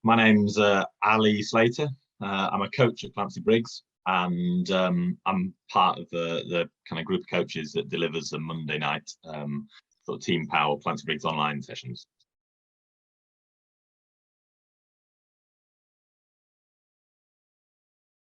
My name's Ali Slater. I'm a coach at Clancy Briggs, and I'm part of the kind of group of coaches that delivers the Monday night sort of Team PAU Clancy Briggs online sessions.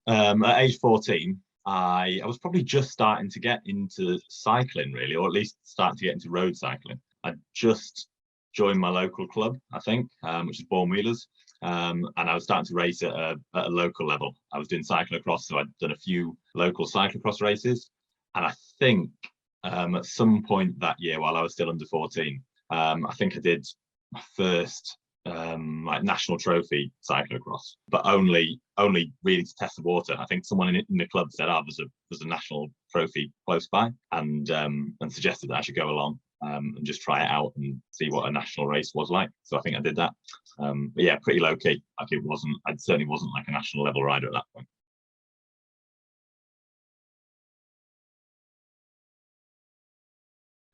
At age 14, I was probably just starting to get into cycling, really, or at least starting to get into road cycling. I just joined my local club, I think, which is Bourne Wheelers. And I was starting to race at a local level. I was doing cyclocross, so I'd done a few local cyclocross races. And I think at some point that year, while I was still under 14, I think I did my first like national trophy cyclocross, but only really to test the water. I think someone in the club said, "Oh, there's a national trophy close by," and suggested that I should go along and just try it out and see what a national race was like. So I think I did that. But yeah, pretty low key. Like I certainly wasn't like a national level rider at that point.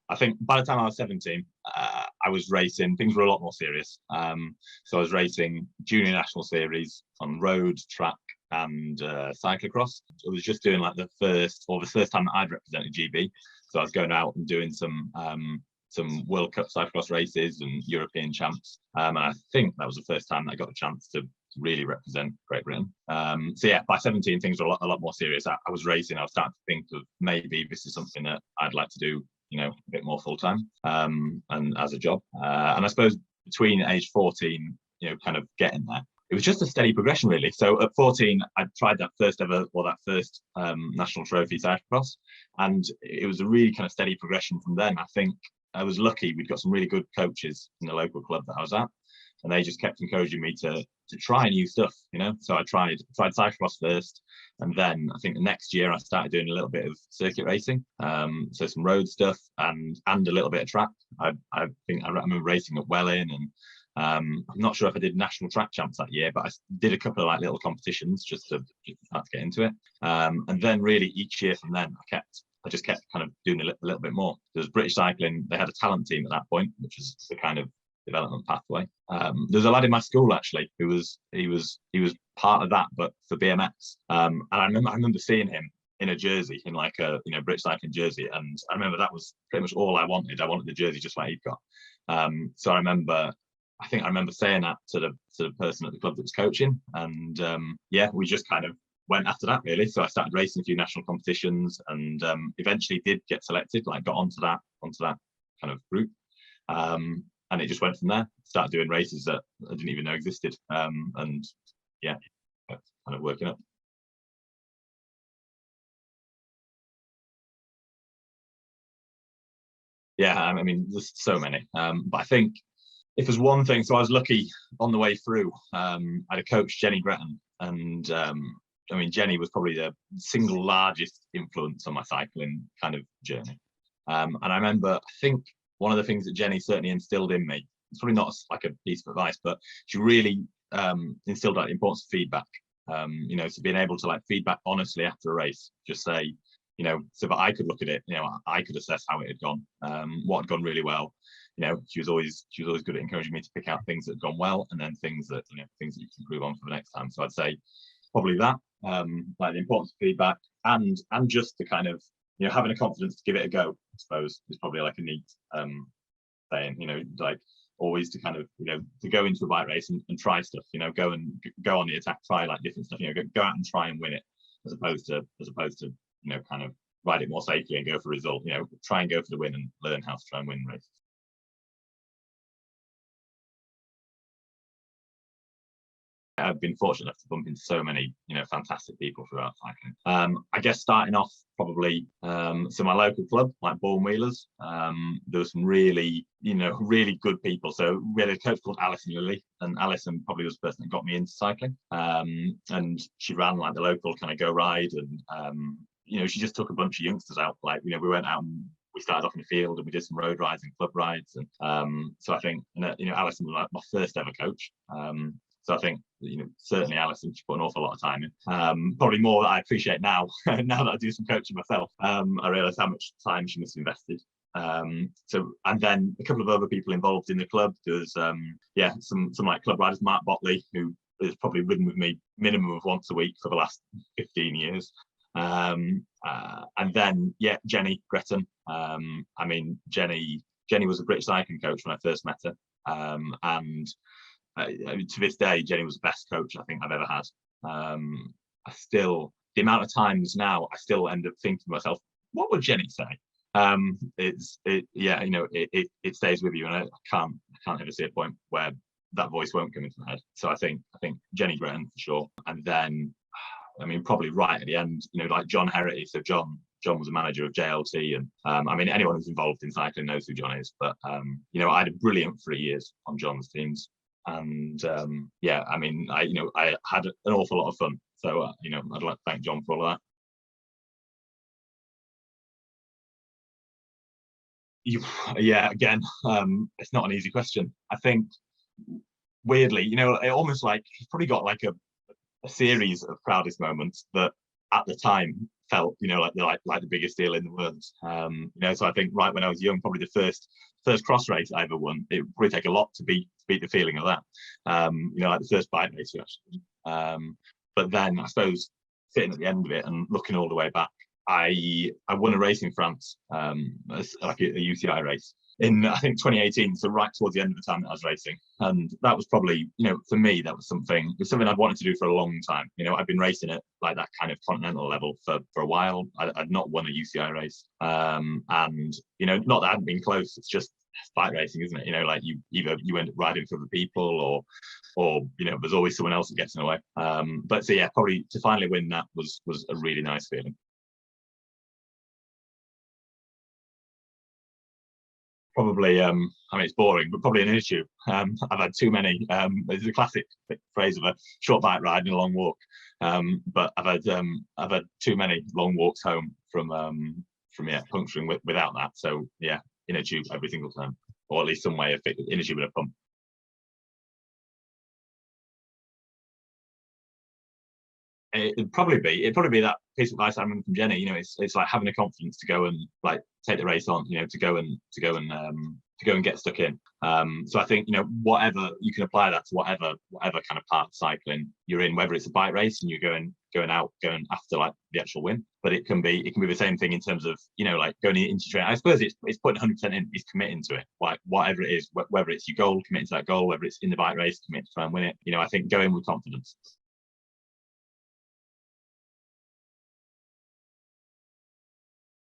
I think by the time I was 17, I was racing. Things were a lot more serious. So I was racing junior national series on road, track, and cyclocross. I was just doing like the first time that I'd represented GB. So I was going out and doing some World Cup cyclocross races and European champs. And I think that was the first time that I got a chance to really represent Great Britain. So yeah, by 17, things were a lot more serious. I was racing. I was starting to think of maybe this is something that I'd like to do, a bit more full time and as a job. And I suppose between age 14, kind of getting there, it was just a steady progression, really. So at 14, I tried that first national trophy cyclocross, and it was a really kind of steady progression from then. I think I was lucky; we'd got some really good coaches in the local club that I was at, and they just kept encouraging me to try new stuff. So I tried cyclocross first, and then I think the next year I started doing a little bit of circuit racing, so some road stuff and a little bit of track. I think I remember racing at Welling, and I'm not sure if I did national track champs that year, but I did a couple of like little competitions just to start to get into it. And then really each year from then, I just kept kind of doing a little bit more. There was British Cycling; they had a talent team at that point, which was the kind of development pathway. There's a lad in my school actually he was part of that, but for BMX. And I remember seeing him in a jersey, in like a British Cycling jersey, and I remember that was pretty much all I wanted. I wanted the jersey just like he'd got. So I remember saying that to the person at the club that was coaching, and yeah, we just kind of went after that, really. So I started racing a few national competitions, and eventually did get selected, like got onto that kind of group. And it just went from there. Started doing races that I didn't even know existed, and yeah, kind of working up. Yeah, I mean, there's so many, but I think if there's one thing, so I was lucky on the way through. I had a coach, Jenny Breton, and I mean, Jenny was probably the single largest influence on my cycling kind of journey. And I remember, I think one of the things that Jenny certainly instilled in me, it's probably not like a piece of advice, but she really instilled like the importance of feedback. So being able to like feedback honestly after a race, just say, so that I could look at it, I could assess how it had gone, what had gone really well. She was always good at encouraging me to pick out things that had gone well, and then things that you can improve on for the next time. So I'd say probably that, like the importance of feedback, and just the kind of having the confidence to give it a go, I suppose, is probably like a neat saying. Like always to kind of to go into a bike race and try stuff. Go on the attack, try like different stuff. Go out and try and win it, as opposed to kind of ride it more safely and go for a result. Try and go for the win and learn how to try and win races. I've been fortunate enough to bump into so many, fantastic people throughout cycling. I guess starting off probably, so my local club, like Bourne Wheelers, there were some really, really good people. So we had a coach called Alison Lilly, and Alison probably was the person that got me into cycling. And she ran like the local kind of go ride, and she just took a bunch of youngsters out. Like, we went out and we started off in the field and we did some road rides and club rides. And so I think, Alison was like my first ever coach. So I think, certainly Alison, she put an awful lot of time in. Probably more that I appreciate now, now that I do some coaching myself. I realise how much time she must have invested. So, and then a couple of other people involved in the club. There's some like club riders, Mark Botley, who has probably ridden with me minimum of once a week for the last 15 years. And then Jenny Gretton. I mean, Jenny was a British cycling coach when I first met her, and to this day, Jenny was the best coach I think I've ever had. The amount of times now I still end up thinking to myself, what would Jenny say? It stays with you, and I can't ever see a point where that voice won't come into my head. So I think Jenny Gretton for sure. And then, I mean, probably right at the end, like John Herity. So John was a manager of JLT, and I mean, anyone who's involved in cycling knows who John is. But I had a brilliant 3 years on John's teams, and I mean, I had an awful lot of fun. So I'd like to thank John for all of that. Again, it's not an easy question. I think weirdly, it almost like he's probably got like a series of proudest moments that at the time felt, like the biggest deal in the world. So I think right when I was young, probably the first cross race I ever won, it would probably take a lot to beat the feeling of that. Like the first bike race actually. But then I suppose sitting at the end of it and looking all the way back, I won a race in France, like a UCI race in I think 2018, so right towards the end of the time that I was racing, and that was probably for me that was something I'd wanted to do for a long time. I'd been racing at like that kind of continental level for a while. I'd not won a UCI race, and not that I hadn't been close. It's just bike racing, isn't it? Like you end up riding for other people, or there's always someone else that gets in the way. But so probably to finally win that was a really nice feeling. Probably, I mean, it's boring, but probably an issue. I've had too many. There's a classic phrase of a short bike ride and a long walk, but I've had too many long walks home from puncturing without that. So in a tube every single time, or at least some way of in a tube with a pump. It'd probably be that piece of advice I remember from Jenny. It's like having the confidence to go and like take the race on. To go and get stuck in. So I think whatever you can apply that to whatever kind of part of cycling you're in, whether it's a bike race and you're going after like the actual win, but it can be the same thing in terms of like going into training. I suppose it's putting 100% in, it's committing to it, like whatever it is, whether it's your goal, committing to that goal, whether it's in the bike race, commit to try and win it. I think go in with confidence.